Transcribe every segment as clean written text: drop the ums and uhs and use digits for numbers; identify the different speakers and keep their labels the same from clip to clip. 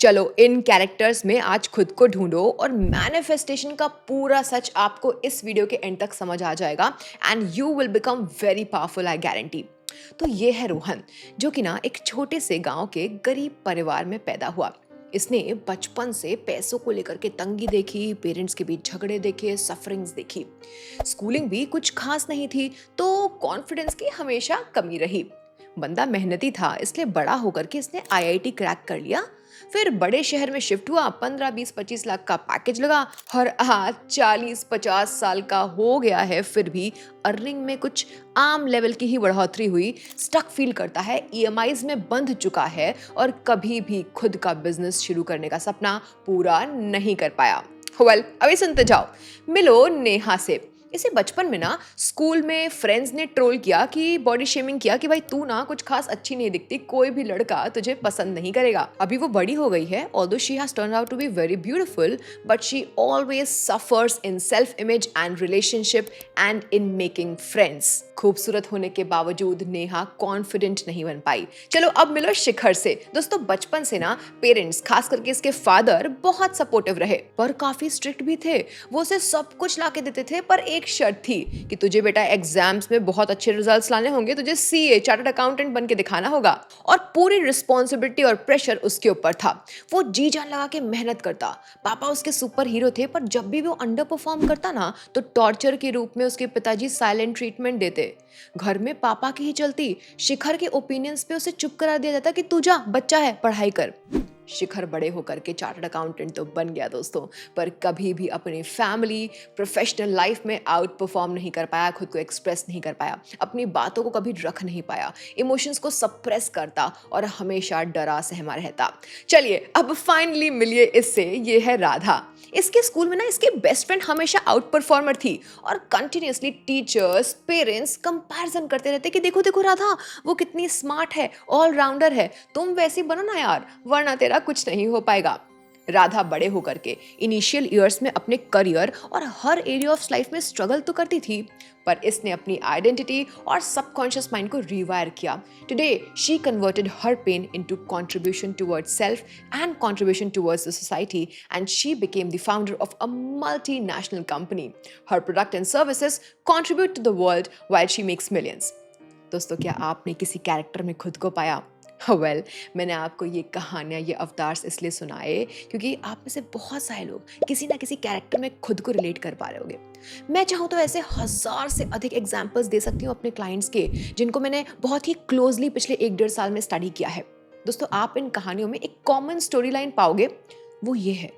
Speaker 1: चलो इन कैरेक्टर्स में आज खुद को ढूंढो और मैनिफेस्टेशन का पूरा सच आपको इस वीडियो के एंड तक समझ आ जाएगा and you will become very powerful, I guarantee. तो ये है रोहन, जो कि ना एक छोटे से गांव के गरीब परिवार में पैदा हुआ। इसने बचपन से पैसों को लेकर के तंगी देखी, पेरेंट्स के बीच झगड़े देखे, सफरिंग्स देखी। स्कूलिंग भी कुछ खास नहीं थी, तो कॉन्फिडेंस की हमेशा कमी रही। बंदा मेहनती था, इसलिए बड़ा होकर के इसने आईआईटी क्रैक कर लिया। फिर बड़े शहर में शिफ्ट हुआ, 15-20-25 लाख का पैकेज लगा और आज 40-50 साल का हो गया है, फिर भी अर्निंग में कुछ आम लेवल की ही बढ़ोतरी हुई। स्टक फील करता है, ईएमआईज में बंध चुका है और कभी भी खुद का बिजनेस शुरू करने का सपना पूरा नहीं कर पाया। अभी सुनते जाओ। मिलो नेहा से। इसे बचपन में ना स्कूल में फ्रेंड्स ने ट्रोल किया, कि बॉडी शेमिंग किया कि भाई तू ना कुछ खास अच्छी नहीं दिखती, कोई भी लड़का तुझे पसंद नहीं करेगा। अभी वो बड़ी हो गई है, although she has turned out to be very beautiful, but she always suffers in self image and relationship and in making friends. खूबसूरत होने के बावजूद नेहा कॉन्फिडेंट नहीं बन पाई। चलो अब मिलो शिखर से। दोस्तों बचपन से ना पेरेंट्स, खास करके इसके फादर, बहुत सपोर्टिव रहे पर काफी स्ट्रिक्ट भी थे। वो उसे सब कुछ ला के देते थे, पर एक शर्त थी कि तुझे बेटा एग्जाम्स में बहुत अच्छे रिजल्ट्स लाने होंगे, तुझे सीए चार्टर्ड अकाउंटेंट बन के दिखाना होगा। और पूरी रिस्पॉन्सिबिलिटी और प्रेशर उसके ऊपर था। वो जी जान लगा के मेहनत करता। पापा उसके सुपर हीरो थे, पर जब भी वो अंडर परफॉर्म करता ना, तो टॉर्चर के रूप में उसके पिताजी साइलेंट ट्रीटमेंट देते। घर में पापा की ही चलती। शिखर के ओपिनियंस पे उसे चुप करा दिया जाता कि तू जा, बच्चा है, पढ़ाई कर। शिखर बड़े होकर के चार्टर्ड अकाउंटेंट तो बन गया दोस्तों, पर कभी भी अपनी फैमिली, प्रोफेशनल लाइफ में आउट परफॉर्म नहीं कर पाया, खुद को एक्सप्रेस नहीं कर पाया, अपनी बातों को कभी रख नहीं पाया, इमोशंस को सप्रेस करता और हमेशा डरा सहमा रहता। चलिए अब फाइनली मिलिए इससे। ये है राधा। इसके स्कूल में ना इसकी बेस्ट फ्रेंड हमेशा आउट परफॉर्मर थी और कंटिन्यूसली टीचर्स, पेरेंट्स कंपैरिजन करते रहते कि देखो देखो राधा, वो कितनी स्मार्ट है, ऑलराउंडर है, तुम वैसी बनो ना यार, वरना तेरा कुछ नहीं हो पाएगा। राधा बड़े होकर के इनिशियल ईयर्स में अपने करियर और हर एरिया ऑफ लाइफ में स्ट्रगल तो करती थी, पर इसने अपनी आइडेंटिटी और सबकॉन्शियस माइंड को रिवायर किया। Today she converted her pain into contribution towards self and contribution towards the society, and she became the founder of a multinational company. Her product and services contribute to the world while she makes millions. दोस्तों क्या आपने किसी character में खुद को पाया? मैंने आपको ये कहानियाँ, ये अवतार्स इसलिए सुनाए क्योंकि आप में से बहुत सारे लोग किसी ना किसी कैरेक्टर में खुद को रिलेट कर पा रहे होंगे। मैं चाहूँ तो ऐसे 1000 से अधिक एग्जाम्पल्स दे सकती हूँ अपने क्लाइंट्स के, जिनको मैंने बहुत ही क्लोजली पिछले 1-1.5 साल में स्टडी किया है। दोस्तों आप इन कहानियों में एक कॉमन स्टोरी लाइन पाओगे, वो ये है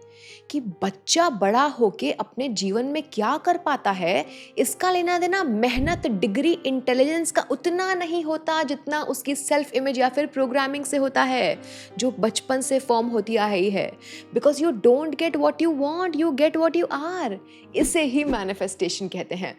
Speaker 1: कि बच्चा बड़ा होके अपने जीवन में क्या कर पाता है, इसका लेना देना मेहनत, डिग्री, इंटेलिजेंस का उतना नहीं होता जितना उसकी सेल्फ इमेज या फिर प्रोग्रामिंग से होता है, जो बचपन से फॉर्म होती आ रही है। Because you don't get what you want, you get what you are. इसे ही मैनिफेस्टेशन कहते हैं।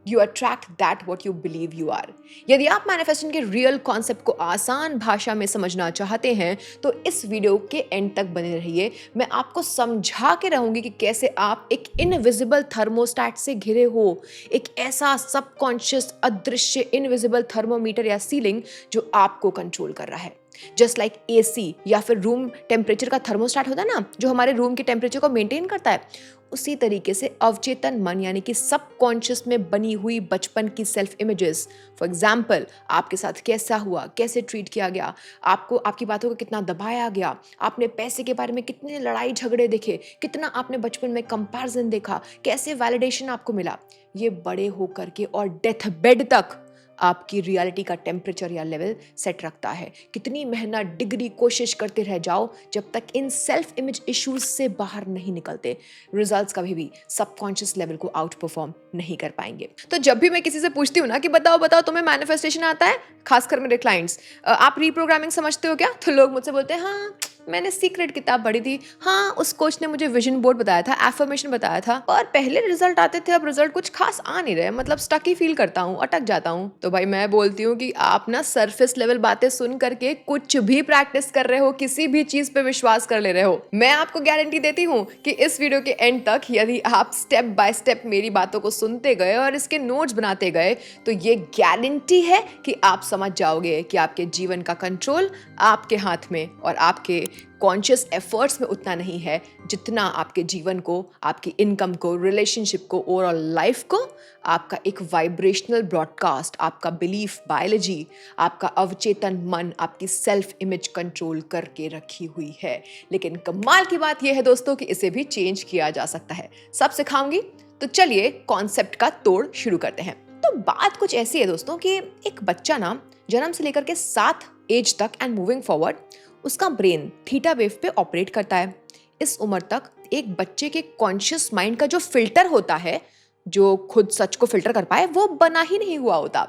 Speaker 1: You attract that what you believe you are. यदि आप मैनिफेस्टेशन के रियल कॉन्सेप्ट को आसान भाषा में समझना चाहते हैं तो इस वीडियो के एंड तक बने रहिए। मैं आपको समझा के रहूंगी कि कैसे आप एक इनविजिबल थर्मोस्टैट से घिरे हो, एक ऐसा सबकॉन्शियस, अदृश्य, इनविजिबल थर्मोमीटर या सीलिंग जो आपको कंट्रोल कर रहा है। जस्ट लाइक एसी या फिर रूम टेम्परेचर का थर्मोस्टैट होता है ना, जो हमारे रूम के टेम्परेचर को मेंटेन करता है, उसी तरीके से अवचेतन मन यानी कि सबकॉन्शियस में बनी हुई बचपन की सेल्फ इमेजेस, फॉर एग्जाम्पल आपके साथ कैसा हुआ, कैसे ट्रीट किया गया, आपको आपकी बातों को कितना दबाया गया, आपने पैसे के बारे में कितने लड़ाई झगड़े देखे, कितना आपने बचपन में कंपैरिजन देखा, कैसे वैलिडेशन आपको मिला, ये बड़े होकर के और डेथ बेड तक आपकी रियलिटी का टेम्परेचर या लेवल सेट रखता है। कितनी मेहनत, डिग्री, कोशिश करते रह जाओ, जब तक इन सेल्फ इमेज इश्यूज से बाहर नहीं निकलते, रिजल्ट्स कभी भी सबकॉन्शियस लेवल को आउट परफॉर्म नहीं कर पाएंगे। तो जब भी मैं किसी से पूछती हूँ ना कि बताओ बताओ तुम्हें मैनिफेस्टेशन आता है, खासकर मेरे क्लाइंट्स, आप रीप्रोग्रामिंग समझते हो क्या, तो लोग मुझसे बोलते हैं हाँ मैंने सीक्रेट किताब पढ़ी थी, हाँ उस कोच ने मुझे विजन बोर्ड बताया था, एफर्मेशन बताया था, और पहले रिजल्ट आते थे, अब रिजल्ट कुछ खास आ नहीं रहे, मतलब स्टक ही फील करता हूँ, अटक जाता हूँ। तो भाई मैं बोलती हूँ कि आप ना सरफेस लेवल बातें सुन करके कुछ भी प्रैक्टिस कर रहे हो, किसी भी चीज पे विश्वास कर ले रहे हो। मैं आपको गारंटी देती हूँ कि इस वीडियो के एंड तक यदि आप स्टेप बाय स्टेप मेरी बातों को सुनते गए और इसके नोट्स बनाते गए, तो ये गारंटी है कि आप समझ जाओगे कि आपके जीवन का कंट्रोल आपके हाथ में और आपके कॉन्शियस एफर्ट्स में उतना नहीं है जितना आपके जीवन को, आपकी इनकम को, रिलेशनशिप को, ओवरऑल लाइफ को आपका एक वाइब्रेशनल ब्रॉडकास्ट, आपका बिलीफ बायोलॉजी, आपका अवचेतन मन, आपकी सेल्फ इमेज कंट्रोल करके रखी हुई है। लेकिन कमाल की बात यह है दोस्तों कि इसे भी चेंज किया जा सकता है। सब सिखाऊंगी, तो चलिए कॉन्सेप्ट का तोड़ शुरू करते हैं। तो बात कुछ ऐसी है दोस्तों कि एक बच्चा ना जन्म से लेकर के 7 एज तक एंड मूविंग फॉरवर्ड उसका ब्रेन थीटा वेव पे ऑपरेट करता है। इस उम्र तक एक बच्चे के कॉन्शियस माइंड का जो फिल्टर होता है, जो खुद सच को फिल्टर कर पाए, वो बना ही नहीं हुआ होता।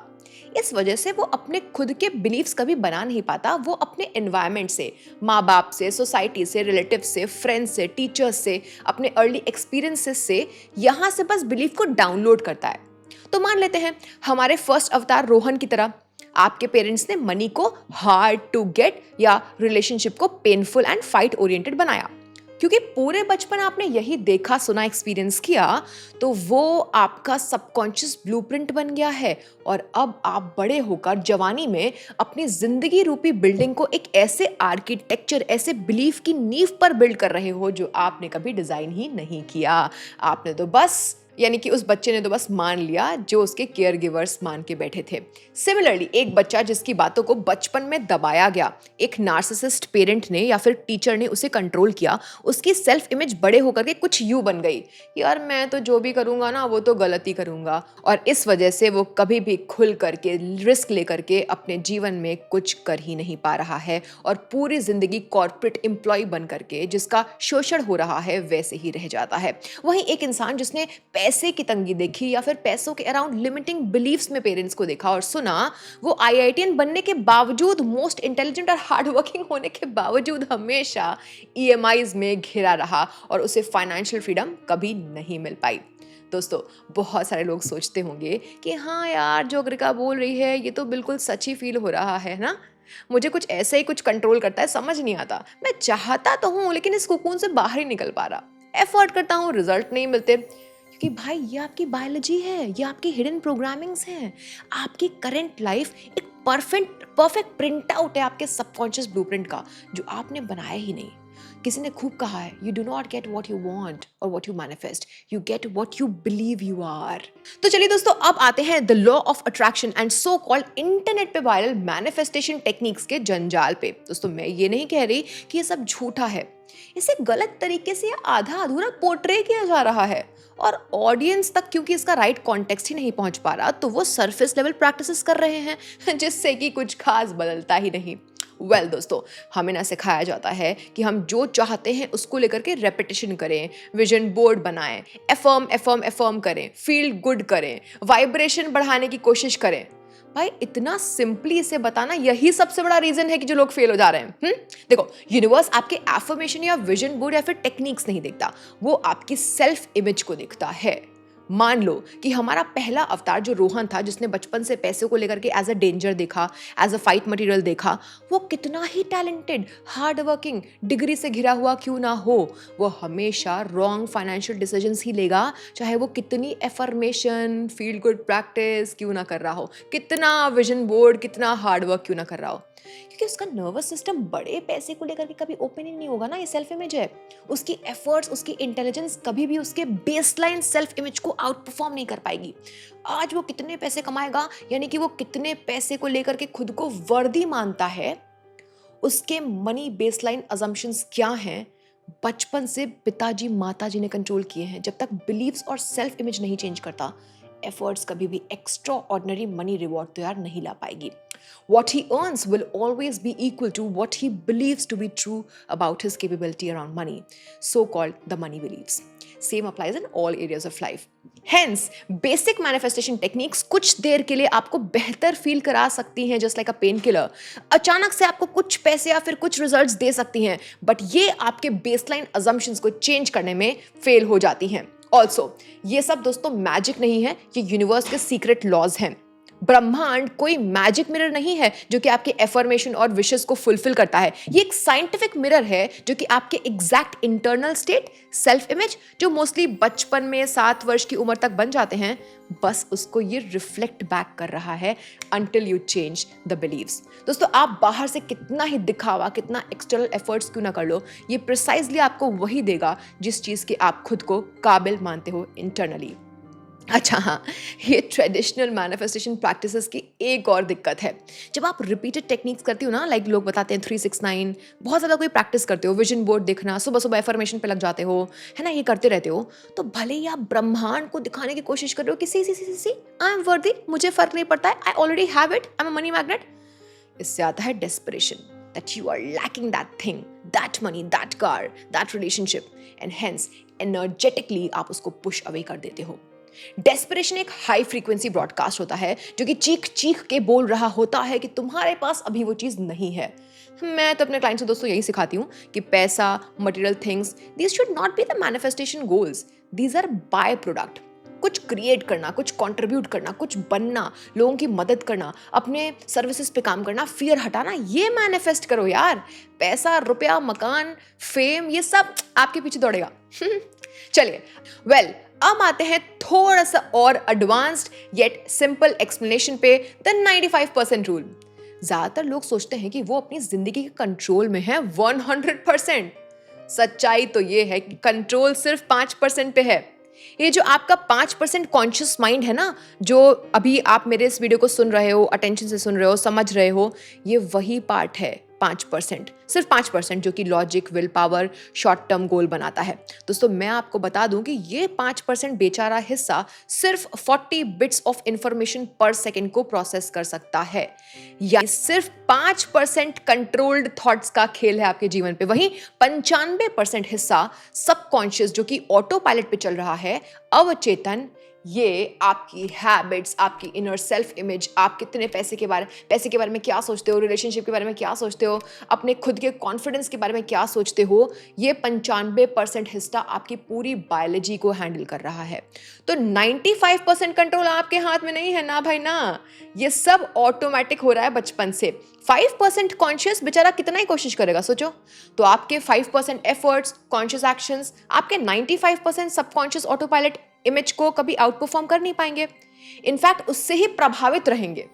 Speaker 1: इस वजह से वो अपने खुद के बिलीव्स कभी बना नहीं पाता। वो अपने एनवायरनमेंट से, माँ बाप से, सोसाइटी से, रिलेटिव से, फ्रेंड्स से, टीचर्स से, अपने अर्ली एक्सपीरियंसेस से यहाँ से बस बिलीफ को डाउनलोड करता है। तो मान लेते हैं हमारे फर्स्ट अवतार रोहन की तरह आपके पेरेंट्स ने मनी को हार्ड टू गेट या रिलेशनशिप को पेनफुल एंड फाइट ओरिएंटेड बनाया। क्योंकि पूरे बचपन आपने यही देखा, सुना, एक्सपीरियंस किया, तो वो आपका सबकॉन्शियस ब्लूप्रिंट बन गया है। और अब आप बड़े होकर जवानी में अपनी जिंदगी रूपी बिल्डिंग को एक ऐसे आर्किटेक्चर, ऐसे बिलीफ की नींव पर बिल्ड कर रहे हो जो आपने कभी डिजाइन ही नहीं किया। आपने तो बस, यानी कि उस बच्चे ने तो बस मान लिया जो उसके केयर गिवर्स मान के बैठे थे। सिमिलरली एक बच्चा जिसकी बातों को बचपन में दबाया गया, एक नार्सिसिस्ट पेरेंट ने या फिर टीचर ने उसे कंट्रोल किया, उसकी सेल्फ इमेज बड़े होकर के कुछ यूं बन गई, यार मैं तो जो भी करूंगा ना वो तो गलत ही करूंगा। और इस वजह से वो कभी भी खुल करके, रिस्क लेकर के अपने जीवन में कुछ कर ही नहीं पा रहा है और पूरी जिंदगी कॉर्पोरेट एम्प्लॉय बन करके जिसका शोषण हो रहा है वैसे ही रह जाता है। वहीं एक इंसान जिसने पैसे की तंगी देखी या फिर पैसों के अराउंड लिमिटिंग बिलीफ्स में पेरेंट्स को देखा और सुना, वो आईआईटीएन बनने के बावजूद, मोस्ट इंटेलिजेंट और हार्ड वर्किंग होने के बावजूद हमेशा ईएमआईज में घिरा रहा और उसे फाइनेंशियल फ्रीडम कभी नहीं मिल पाई। दोस्तों, बहुत सारे लोग सोचते होंगे कि हाँ यार, जो ग्रिका बोल रही है ये तो बिल्कुल सच ही फील हो रहा है ना, मुझे कुछ ऐसे ही कुछ कंट्रोल करता है, समझ नहीं आता, मैं चाहता तो हूँ लेकिन इस कुकून से बाहर ही निकल पा रहा, एफर्ट करता हूँ, रिजल्ट नहीं मिलते। क्योंकि भाई ये आपकी बायोलॉजी है, ये आपकी हिडन प्रोग्रामिंग्स हैं। आपकी करंट लाइफ एक परफेक्ट प्रिंट आउट है आपके सबकॉन्शियस ब्लूप्रिंट का, जो आपने बनाया ही नहीं। किसी ने खूब कहा है, you do not get what you want और what you manifest, you get what you believe you are. तो चलिए दोस्तों, अब आते हैं the law of attraction and so called internet पे वायरल मैनिफेस्टेशन टेक्निक्स के जंजाल पे। दोस्तों, मैं ये नहीं कह रही कि ये सब झूठा है, इसे गलत तरीके से आधा अधूरा पोर्ट्रे किया जा रहा है और ऑडियंस तक क्योंकि इसका राइट कॉन्टेक्स्ट ही नहीं पहुंच पा रहा, तो वो सरफेस लेवल प्रैक्टिसेस कर रहे हैं जिससे कि कुछ खास बदलता ही नहीं। वेल दोस्तों, हमें ना सिखाया जाता है कि हम जो चाहते हैं उसको लेकर के रेपिटेशन करें, विजन बोर्ड बनाएं, एफर्म करें, फील गुड करें, वाइब्रेशन बढ़ाने की कोशिश करें। भाई इतना सिंपली इसे बताना यही सबसे बड़ा रीजन है कि जो लोग फेल हो जा रहे हैं। देखो, यूनिवर्स आपके एफर्मेशन या विजन बोर्ड या फिर टेक्निक्स नहीं देखता, वो आपकी सेल्फ इमेज को देखता है। मान लो कि हमारा पहला अवतार जो रोहन था, जिसने बचपन से पैसे को लेकर के एज अ डेंजर देखा, एज अ फाइट मटेरियल देखा, वो कितना ही टैलेंटेड, हार्ड वर्किंग, डिग्री से घिरा हुआ क्यों ना हो, वो हमेशा रॉन्ग फाइनेंशियल डिसीजंस ही लेगा, चाहे वो कितनी एफर्मेशन, फील गुड प्रैक्टिस क्यों ना कर रहा हो, कितना विजन बोर्ड, कितना हार्ड वर्क क्यों ना कर रहा हो। क्योंकि उसका नर्वस सिस्टम बड़े पैसे को लेकर के कभी ओपन ही नहीं होगा ना। ये सेल्फ इमेज है, उसकी एफर्ट्स, उसकी इंटेलिजेंस कभी भी उसके बेसलाइन सेल्फ इमेज को आउट परफॉर्म नहीं कर पाएगी। आज वो कितने पैसे कमाएगा, यानी कि वो कितने पैसे को लेकर के खुद को वर्दी मानता है, उसके मनी बेसलाइन अजम्पशंस क्या हैं, बचपन से पिताजी माताजी ने कंट्रोल किए हैं। जब तक बिलीव्स और सेल्फ इमेज नहीं चेंज करता, एफर्ट्स कभी भी एक्स्ट्रा ऑर्डिनरी मनी रिवॉर्ड तो यार नहीं ला पाएगी। What he earns will always be equal to what he believes to be true about his capability around money, so-called the money beliefs. Same applies in all areas of life. Hence, basic manifestation techniques कुछ देर के लिए आपको बेहतर feel करा सकती हैं, just like a painkiller. अचानक से आपको कुछ पैसे या फिर कुछ रिजल्ट्स दे सकती हैं, बट ये आपके बेसलाइन assumptions को चेंज करने में फेल हो जाती हैं। ऑल्सो ये सब दोस्तों मैजिक नहीं है, ये यूनिवर्स के सीक्रेट लॉज हैं। ब्रह्मांड कोई मैजिक मिरर नहीं है जो कि आपके एफर्मेशन और विशेस को फुलफिल करता है। ये एक साइंटिफिक मिरर है जो कि आपके exact internal state, self image, जो मोस्टली बचपन में 7 वर्ष की उम्र तक बन जाते हैं, बस उसको ये रिफ्लेक्ट बैक कर रहा है until you change the beliefs। दोस्तों, आप बाहर से कितना ही दिखावा, कितना एक्सटर्नल एफर्ट्स क्यों ना कर लो, ये प्रिसाइजली आपको वही देगा जिस चीज के आप खुद को काबिल मानते हो इंटरनली। अच्छा हाँ, ये ट्रेडिशनल मैनिफेस्टेशन प्रैक्टिसेस की एक और दिक्कत है। जब आप रिपीटेड टेक्निक्स करती हो ना, लाइक लोग बताते हैं 369, बहुत ज़्यादा कोई प्रैक्टिस करते हो, विजन बोर्ड देखना, सुबह सुबह एफर्मेशन पे लग जाते हो, है ना, ये करते रहते हो, तो भले ही आप ब्रह्मांड को दिखाने की कोशिश कर रहे हो कि सी आई एम वर्दी, मुझे फर्क नहीं पड़ता है, I already have it, I am a money magnet. इससे आता है desperation, that you are lacking that thing, that money, that car, that relationship, and hence energetically आप उसको push away कर देते हो। डेस्परेशन एक हाई फ्रीक्वेंसी ब्रॉडकास्ट होता है जो कि चीख चीख के बोल रहा होता है कि तुम्हारे पास अभी वो चीज नहीं है। मैं तो अपने क्लाइंट्स को दोस्तों यही सिखाती हूँ कि पैसा, material things, these should not be the manifestation goals, these are by product. कुछ क्रिएट करना, कुछ कंट्रीब्यूट करना, कुछ बनना, लोगों की मदद करना, अपने सर्विसेज पे काम करना, फियर हटाना, ये मैनिफेस्ट करो यार। पैसा, रुपया, मकान, फेम, ये सब आपके पीछे दौड़ेगा। चलिए, वेल अब आते हैं थोड़ा सा और एडवांस्ड येट सिंपल एक्सप्लेनेशन पे, द 95% रूल। ज्यादातर लोग सोचते हैं कि वो अपनी जिंदगी के कंट्रोल में है 100%। सच्चाई तो ये है कि कंट्रोल सिर्फ 5% पे है। ये जो आपका 5% कॉन्शियस माइंड है ना, जो अभी आप मेरे इस वीडियो को सुन रहे हो, अटेंशन से सुन रहे हो, समझ रहे हो, ये वही पार्ट है 5%, सिर्फ 5% जो कि logic, will power, short term goal बनाता है। दोस्तों, मैं आपको बता दूं कि ये 5% बेचारा हिस्सा सिर्फ 40 बिट्स ऑफ इंफॉर्मेशन पर सेकेंड को प्रोसेस कर सकता है। या सिर्फ 5% कंट्रोल्ड थॉट्स का खेल है आपके जीवन पे। वहीं 95% हिस्सा सबकॉन्शियस जो कि ऑटो पायलट पे चल रहा है, अवचेतन, ये आपकी हैबिट्स, आपकी इनर सेल्फ इमेज, आप कितने पैसे के बारे में क्या सोचते हो, रिलेशनशिप के बारे में क्या सोचते हो, अपने खुद के कॉन्फिडेंस के बारे में क्या सोचते हो, ये 95% हिस्सा आपकी पूरी बायोलॉजी को हैंडल कर रहा है। तो 95% कंट्रोल आपके हाथ में नहीं है ना भाई ना, ये सब ऑटोमेटिक हो रहा है बचपन से। 5% कॉन्शियस बेचारा कितना ही कोशिश करेगा, सोचो। तो आपके 5% एफर्ट्स, कॉन्शियस एक्शंस, आपके 95% सबकॉन्शियस ऑटो पायलट इमेज को कभी आउट परफॉर्म कर नहीं पाएंगे, इनफैक्ट उससे ही प्रभावित रहेंगे।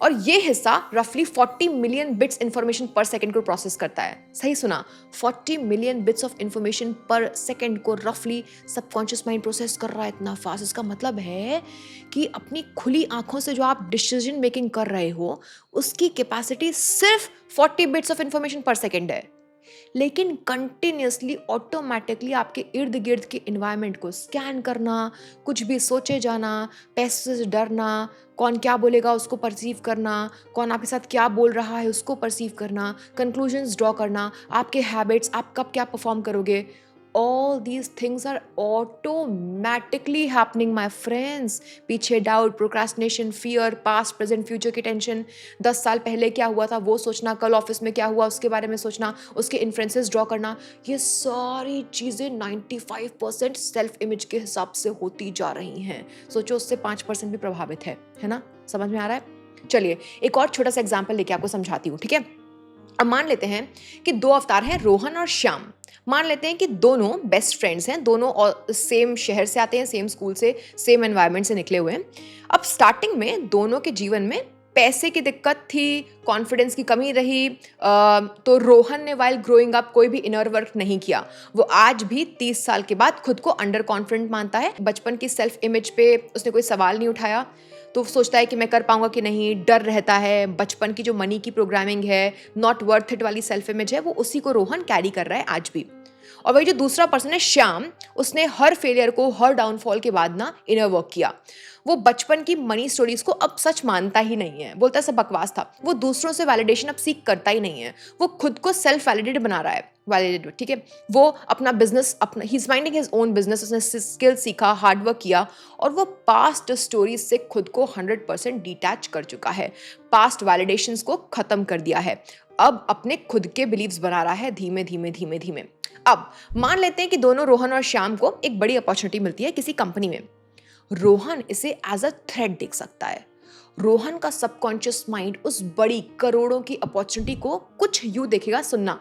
Speaker 1: और ये हिस्सा रफली 40 मिलियन बिट्स इंफॉर्मेशन पर सेकंड को प्रोसेस करता है। सही सुना, 40 मिलियन बिट्स ऑफ इंफॉर्मेशन पर सेकंड को रफली सबकॉन्शियस माइंड प्रोसेस कर रहा है इतना फास्ट। इसका मतलब है कि अपनी खुली आंखों से जो आप डिसीजन मेकिंग कर रहे हो, उसकी कैपेसिटी सिर्फ 40 बिट्स ऑफ इंफॉर्मेशन पर सेकंड है। लेकिन कंटिन्यूसली ऑटोमेटिकली आपके इर्द गिर्द के इन्वायरमेंट को स्कैन करना, कुछ भी सोचे जाना, पैसे से डरना, कौन क्या बोलेगा उसको परसीव करना, कौन आपके साथ क्या बोल रहा है उसको परसीव करना, कंक्लूजन्स ड्रॉ करना, आपके हैबिट्स, आप कब क्या परफॉर्म करोगे, all these things are automatically happening my friends। पीछे doubt, procrastination, fear, past, present, future की टेंशन, 10 साल पहले क्या हुआ था वो सोचना, कल ऑफिस में क्या हुआ उसके बारे में सोचना, उसके इन्फ्लुएंसेस ड्रॉ करना, ये सारी चीज़ें 95% सेल्फ इमेज के हिसाब से होती जा रही हैं। सोचो, उससे 5% भी प्रभावित है ना। समझ में आ रहा है? चलिए एक और छोटा सा एग्जाम्पल लेके आपको समझाती हूँ, ठीक है। अब मान लेते हैं कि 2 अवतार हैं, रोहन और श्याम। मान लेते हैं कि दोनों बेस्ट फ्रेंड्स हैं, दोनों सेम शहर से आते हैं, सेम स्कूल से, सेम एनवायरनमेंट से निकले हुए हैं। अब स्टार्टिंग में दोनों के जीवन में पैसे की दिक्कत थी, कॉन्फिडेंस की कमी रही, तो रोहन ने वाइल ग्रोइंग अप कोई भी इनर वर्क नहीं किया। वो आज भी 30 साल के बाद खुद को अंडर कॉन्फिडेंट मानता है। बचपन की सेल्फ इमेज पे उसने कोई सवाल नहीं उठाया, तो सोचता है कि मैं कर पाऊंगा कि नहीं, डर रहता है। बचपन की जो मनी की प्रोग्रामिंग है, नॉट वर्थ इट वाली सेल्फ इमेज है, वो उसी को रोहन कैरी कर रहा है आज भी। और वही जो दूसरा पर्सन है श्याम, उसने हर फेलियर को, हर डाउनफॉल के बाद ना इनर वर्क किया। वो बचपन की मनी स्टोरीज को अब सच मानता ही नहीं है, बोलता है सब बकवास था। वो दूसरों से वैलिडेशन अब सीख करता ही नहीं है, वो खुद को सेल्फ वैलिडेट बना रहा है, वैलिडेट, ठीक है। वो अपना बिजनेस, अपना he is minding his own business, उसने स्किल सीखा, हार्डवर्क किया, और वो पास्ट स्टोरीज से खुद को 100% डिटैच कर चुका है, पास्ट वैलिडेशंस को खत्म कर दिया है। अब अपने खुद के बिलीव्स बना रहा है धीमे धीमे धीमे धीमे। अब मान लेते हैं कि दोनों रोहन और श्याम को एक बड़ी अपॉर्चुनिटी मिलती है किसी कंपनी में। रोहन इसे एज अ थ्रेट देख सकता है रोहन का सबकॉन्शियस माइंड उस बड़ी करोड़ों की अपॉर्चुनिटी को कुछ यूं देखेगा, सुनना,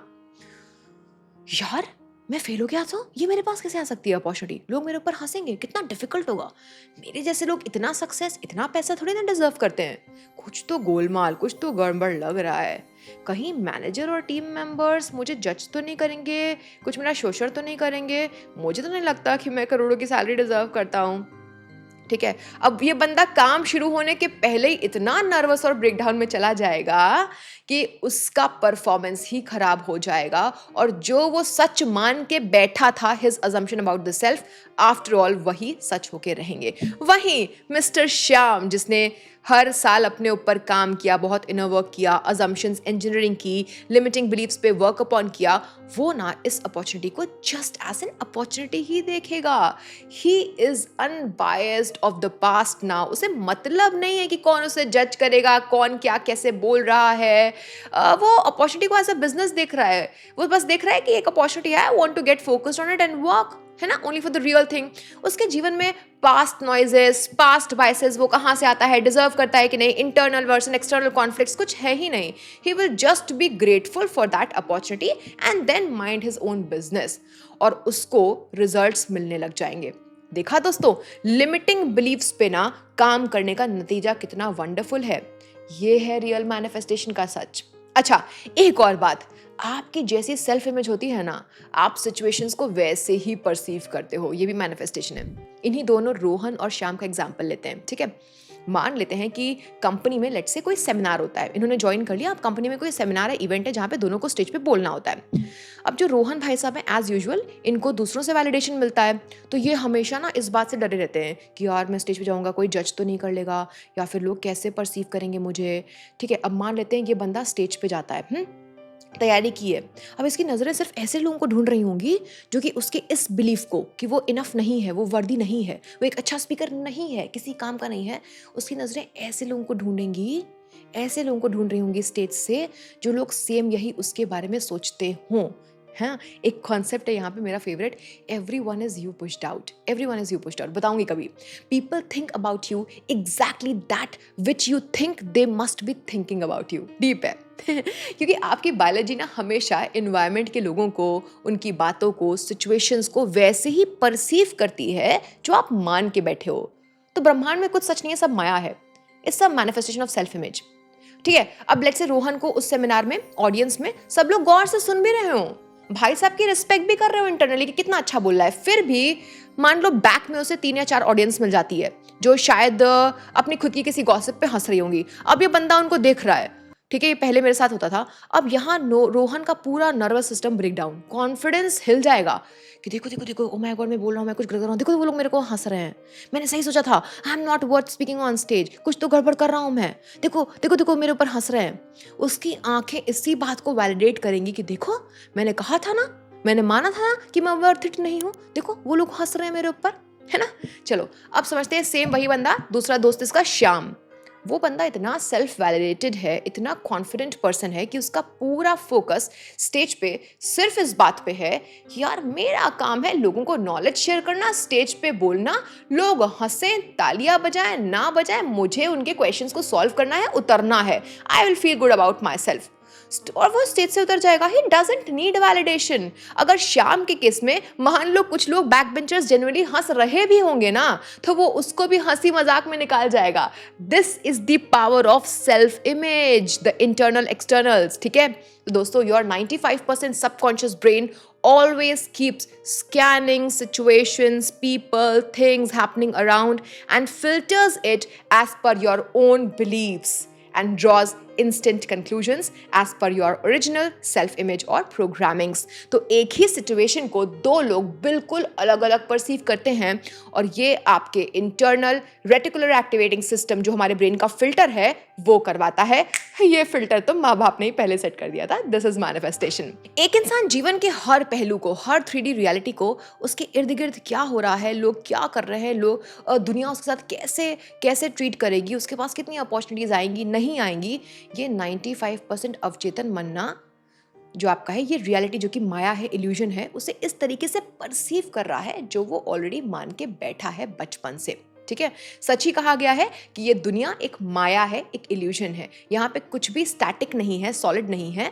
Speaker 1: यार मैं फेल हो गया तो ये मेरे पास कैसे आ सकती है अपॉर्चुनिटी, लोग मेरे ऊपर हंसेंगे, कितना डिफिकल्ट होगा, मेरे जैसे लोग इतना सक्सेस, इतना पैसा थोड़ी ना डिजर्व करते हैं, कुछ तो गोलमाल, कुछ तो गड़बड़ लग रहा है, कहीं मैनेजर और टीम मेंबर्स मुझे जज तो नहीं करेंगे, कुछ मेरा शोषण तो नहीं करेंगे, मुझे तो नहीं लगता कि मैं करोड़ों की सैलरी डिजर्व करता हूँ। ठीक है, अब ये बंदा काम शुरू होने के पहले ही इतना नर्वस और ब्रेकडाउन में चला जाएगा कि उसका परफॉर्मेंस ही खराब हो जाएगा, और जो वो सच मान के बैठा था, his assumption about the self, after all वही सच होके रहेंगे। वहीं मिस्टर श्याम, जिसने हर साल अपने ऊपर काम किया, बहुत इनर वर्क किया, अजम्पशंस इंजीनियरिंग की, लिमिटिंग बिलीफ्स पे वर्क अपॉन किया, वो ना इस अपॉर्चुनिटी को जस्ट एज एन अपॉर्चुनिटी ही देखेगा। He is unbiased of the past now. उसे मतलब नहीं है कि कौन उसे जज करेगा, कौन क्या कैसे बोल रहा है। वो अपॉर्चुनिटी को एज अ बिजनेस देख रहा है। वो बस देख रहा है कि एक अपॉर्चुनिटी है, want to get focused on it and work, है ना, only for the real thing. उसके जीवन में पास्ट नॉइजेस, पास्ट बायसेस, वो कहाँ से आता है, डिजर्व करता है कि नहीं, इंटरनल वर्सन एक्सटर्नल कॉन्फ्लिक्ट्स कुछ है ही नहीं। He will just be grateful for that opportunity and then mind his own business, और उसको रिजल्ट्स मिलने लग जाएंगे। देखा दोस्तों, लिमिटिंग बिलीव्स पे ना काम करने का नतीजा कितना वंडरफुल है। ये है रियल मैनिफेस्टेशन का सच। अच्छा, एक और बात, आपकी जैसी सेल्फ इमेज होती है ना, आप सिचुएशंस को वैसे ही परसीव करते हो। ये भी मैनिफेस्टेशन है। इन्हीं दोनों रोहन और श्याम का एग्जांपल लेते हैं। ठीक है, मान लेते हैं कि कंपनी में लेट्स से कोई सेमिनार होता है, इन्होंने ज्वाइन कर लिया। अब कंपनी में कोई सेमिनार है, इवेंट है, जहाँ पे दोनों को स्टेज पे बोलना होता है। अब जो रोहन भाई साहब हैं, एज यूजुअल इनको दूसरों से वैलिडेशन मिलता है, तो ये हमेशा ना इस बात से डरे रहते हैं कि यार मैं स्टेज पे जाऊँगा, कोई जज तो नहीं कर लेगा, या फिर लोग कैसे परसीव करेंगे मुझे। ठीक है, अब मान लेते हैं ये बंदा स्टेज पे जाता है, तैयारी की है। अब इसकी नज़रें सिर्फ ऐसे लोगों को ढूंढ रही होंगी जो कि उसके इस बिलीफ को कि वो इनफ नहीं है, वो वर्दी नहीं है, वो एक अच्छा स्पीकर नहीं है, किसी काम का नहीं है, उसकी नज़रें ऐसे लोगों को ढूंढेंगी, ऐसे लोगों को ढूंढ रही होंगी स्टेज से, जो लोग सेम यही उसके बारे में सोचते हों। हाँ, एक कॉन्सेप्ट है यहाँ पे मेरा favourite, every one is you pushed out, every one is you pushed out. बताऊंगी कभी। People think about you exactly that which you think they must be thinking about you. Deep है क्योंकि आपकी बायोलॉजी ना हमेशा एनवायरनमेंट के लोगों को, उनकी बातों को, सिचुएशंस को वैसे ही परसीव करती है जो आप मान के बैठे हो। तो ब्रह्मांड में कुछ सच नहीं है, सब माया है। इट्स सब मैनिफेस्टेशन ऑफ सेल्फ इमेज। ठीक है, अब लेट्स से रोहन को उस सेमिनार में, ऑडियंस में सब लोग गौर से सुन भी रहे हो, भाई साहब की रिस्पेक्ट भी कर रहे हो इंटरनली कि कितना अच्छा बोल रहा है, फिर भी मान लो बैक में उसे 3 या 4 ऑडियंस मिल जाती है जो शायद अपनी खुद की किसी गॉसिप पे हंस रही होंगी। अब ये बंदा उनको देख रहा है। ठीक है, ये पहले मेरे साथ होता था। अब यहाँ रोहन का पूरा nervous system break down, confidence हिल जाएगा कि देखो देखो देखो, ओ माय गॉड, मैं बोल रहा हूँ, मैं कुछ गलत कर रहा हूँ, देखो वो लोग मेरे को हंस रहे हैं, मैंने सही सोचा था, I am not worth speaking on stage, कुछ तो गड़बड़ कर रहा हूँ मैं, देखो देखो देखो मेरे ऊपर हंस रहे हैं। उसकी आंखें इसी बात को वैलिडेट करेंगी कि देखो मैंने कहा था ना, मैंने माना था ना कि मैं वर्थ इट नहीं हूँ, देखो वो लोग हंस रहे हैं मेरे ऊपर, है ना। चलो अब समझते हैं सेम वही बंदा, दूसरा दोस्त इसका श्याम। वो बंदा इतना सेल्फ वैलिडेटेड है, इतना कॉन्फिडेंट पर्सन है कि उसका पूरा फोकस स्टेज पे सिर्फ इस बात पे है कि यार मेरा काम है लोगों को नॉलेज शेयर करना, स्टेज पे बोलना, लोग हंसें, तालियां बजाएं ना बजाएं, मुझे उनके क्वेश्चंस को सॉल्व करना है, उतरना है, I will feel good about my self, और वो स्टेज से उतर जाएगा। He doesn't need validation. अगर श्याम के केस में मान लो कुछ लोग बैक बेंचर्स जनरली हंस रहे भी होंगे ना, तो वो उसको भी हंसी मजाक में निकाल जाएगा। This is the power of self image, the internal externals. ठीक है, तो दोस्तों, your 95% subconscious brain always keeps scanning situations, people, things happening around and filters it as per your own beliefs and draws instant conclusions as per your original self image और programmings। तो एक ही situation को 2 लोग बिल्कुल अलग अलग perceive करते हैं, और ये आपके इंटरनल रेटिकुलर एक्टिवेटिंग सिस्टम जो हमारे ब्रेन का फिल्टर है वो करवाता है। ये फिल्टर तो माँ बाप ने ही पहले सेट कर दिया था। This is manifestation. एक इंसान जीवन के हर पहलू को, हर 3D रियलिटी को, उसके इर्द गिर्द क्या हो रहा है, लोग क्या कर रहे हैं, लोग दुनिया उसके साथ कैसे कैसे ट्रीट करेगी, उसके पास कितनी अपॉर्चुनिटीज आएंगी नहीं आएंगी, ये 95% अवचेतन मनना जो आपका है, ये रियलिटी जो कि माया है, इल्यूजन है, उसे इस तरीके से परसीव कर रहा है जो वो ऑलरेडी मान के बैठा है बचपन से। ठीक है। सच ही कहा गया है कि ये दुनिया एक माया है, एक इल्यूजन है। यहाँ पे कुछ भी स्टैटिक नहीं है, सॉलिड नहीं है।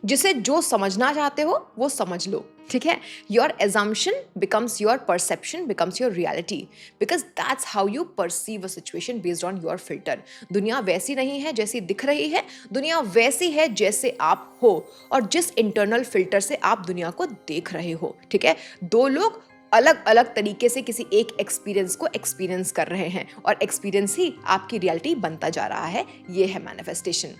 Speaker 1: जिसे जो समझना चाहते हो वो समझ लो, ठीक है। Your assumption becomes your perception, becomes your reality, because that's how you perceive a situation based on your filter. दुनिया वैसी नहीं है जैसी दिख रही है, दुनिया वैसी है जैसे आप हो और जिस इंटरनल फिल्टर से आप दुनिया को देख रहे हो, ठीक है। दो लोग अलग अलग तरीके से किसी एक एक्सपीरियंस को एक्सपीरियंस कर रहे हैं और एक्सपीरियंस ही आपकी रियलिटी बनता जा रहा है। ये है मैनिफेस्टेशन।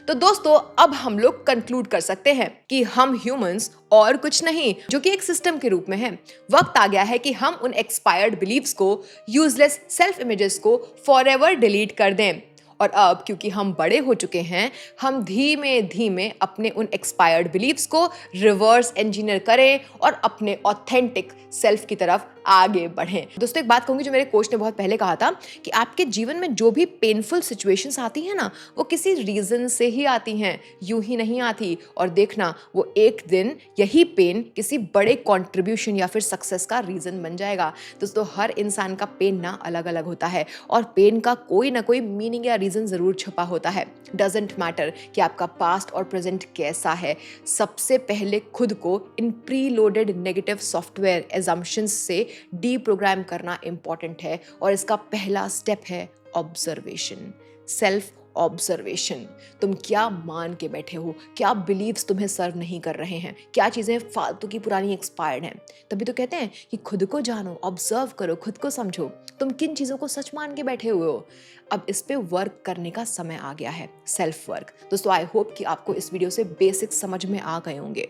Speaker 1: तो दोस्तों, अब हम लोग कंक्लूड कर सकते हैं कि हम ह्यूमंस और कुछ नहीं, जो कि एक सिस्टम के रूप में है। वक्त आ गया है कि हम उन एक्सपायर्ड बिलीव्स को, यूजलेस सेल्फ इमेजेस को फॉरएवर डिलीट कर दें। और अब क्योंकि हम बड़े हो चुके हैं, हम धीमे धीमे अपने उन एक्सपायर्ड बिलीव्स को रिवर्स इंजीनियर करें और अपने ऑथेंटिक सेल्फ की तरफ आगे बढ़ें। दोस्तों, एक बात कहूंगी जो मेरे कोच ने बहुत पहले कहा था कि आपके जीवन में जो भी पेनफुल सिचुएशंस आती हैं ना, वो किसी रीजन से ही आती हैं, यूं ही नहीं आती। और देखना, वो एक दिन यही पेन किसी बड़े कॉन्ट्रीब्यूशन या फिर सक्सेस का रीजन बन जाएगा। दोस्तों, हर इंसान का पेन ना अलग अलग होता है और पेन का कोई ना कोई मीनिंग या रीजन जरूर छुपा होता है। डजंट मैटर कि आपका पास्ट और प्रेजेंट कैसा है, सबसे पहले खुद को इन pre loaded negative software assumptions से डीप्रोग्राम करना इंपॉर्टेंट है। और इसका पहला स्टेप है ऑब्जर्वेशन, सेल्फ ऑब्जर्वेशन। तुम क्या मान के बैठे हो, क्या बिलीव्स तुम्हें सर्व नहीं कर रहे हैं, क्या चीजें फालतू की पुरानी एक्सपायर्ड हैं। तभी तो कहते हैं कि खुद को जानो, ऑब्जर्व करो, खुद को समझो, तुम किन चीजों को सच मान के बैठे हुए हो। अब इस पे वर्क करने का समय आ गया है, सेल्फ वर्क। दोस्तों, आई होप कि आपको इस वीडियो से बेसिक्स समझ में आ गए होंगे।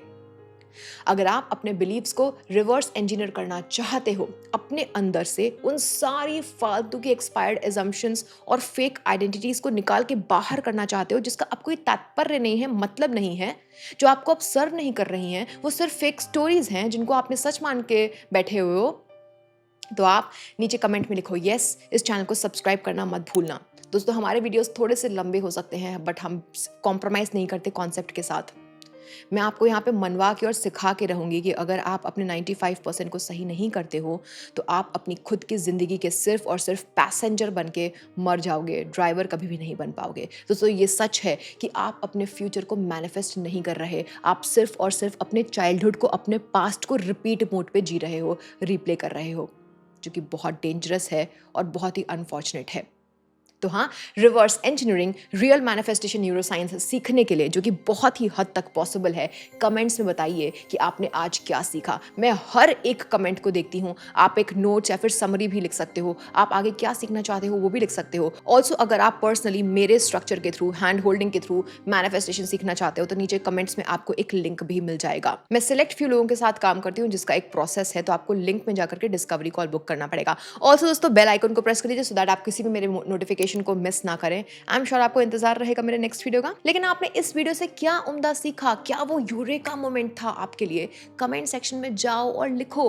Speaker 1: अगर आप अपने बिलीव्स को रिवर्स इंजीनियर करना चाहते हो, अपने अंदर से उन सारी फालतू की एक्सपायर्ड एजम्पशंस और फेक आइडेंटिटीज को निकाल के बाहर करना चाहते हो, जिसका अब कोई तात्पर्य नहीं है, मतलब नहीं है, जो आपको अब सर्व नहीं कर रही हैं, वो सिर्फ फेक स्टोरीज हैं जिनको आपने सच मान के बैठे हुए हो, तो आप नीचे कमेंट में लिखो यस। इस चैनल को सब्सक्राइब करना मत भूलना। दोस्तों, हमारे वीडियोस थोड़े से लंबे हो सकते हैं, बट हम कॉम्प्रोमाइज़ नहीं करते कॉन्सेप्ट के साथ। मैं आपको यहाँ पे मनवा के और सिखा के रहूँगी कि अगर आप अपने 95% को सही नहीं करते हो, तो आप अपनी खुद की ज़िंदगी के सिर्फ और सिर्फ पैसेंजर बन के मर जाओगे, ड्राइवर कभी भी नहीं बन पाओगे। दोस्तों, ये सच है कि आप अपने फ्यूचर को मैनिफेस्ट नहीं कर रहे, आप सिर्फ और सिर्फ अपने चाइल्डहुड को, अपने पास्ट को रिपीट मोड पे जी रहे हो, रिप्ले कर रहे हो, जो कि बहुत डेंजरस है और बहुत ही अनफॉर्चुनेट है। तो हाँ, reverse engineering, real manifestation neuroscience सीखने के लिए, जो कि बहुत ही हद तक पॉसिबल है, कमेंट्स में बताइए कि आपने आज क्या सीखा। मैं हर एक कमेंट को देखती हूँ। आप एक नोट्स या फिर समरी भी लिख सकते हो, आप आगे क्या सीखना चाहते हो वो भी लिख सकते हो। ऑल्सो, अगर आप पर्सनली मेरे स्ट्रक्चर के थ्रू, हैंड होल्डिंग के थ्रू मैनिफेस्टेशन सीखना चाहते हो, तो नीचे कमेंट्स में आपको एक लिंक भी मिल जाएगा। मैं सिलेक्ट फ्यू लोगों के साथ काम करती हूँ जिसका एक प्रोसेस है, तो आपको लिंक में जाकर के डिस्कवरी कॉल बुक करना पड़ेगा। ऑल्सो दोस्तों, बेल आइकन को प्रेस कर दीजिए सो दैट आप किसी भी मेरे नोटिफिकेशन को मिस ना करें। आई एम श्योर आपको इंतजार रहेगा मेरे नेक्स्ट वीडियो का। लेकिन आपने इस वीडियो से क्या उम्दा सीखा, क्या वो यूरेका मोमेंट था आपके लिए, कमेंट सेक्शन में जाओ और लिखो।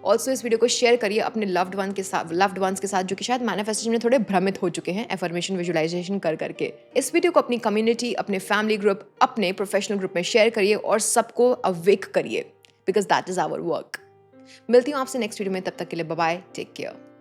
Speaker 1: ऑल्सो इस वीडियो को शेयर करिए अपने लव्ड वंस के साथ जो कि शायद मैनिफेस्टेशन में थोड़े भ्रमित हो चुके हैं एफर्मेशन विजुअलाइजेशन कर करके। इस वीडियो को अपनी कम्युनिटी, अपने फैमिली ग्रुप, अपने प्रोफेशनल ग्रुप में शेयर करिए और सबको अवेक करिए, because that is our work. मिलती हूँ आपसे नेक्स्ट वीडियो में, तब तक के लिए बाय बाय, टेक केयर।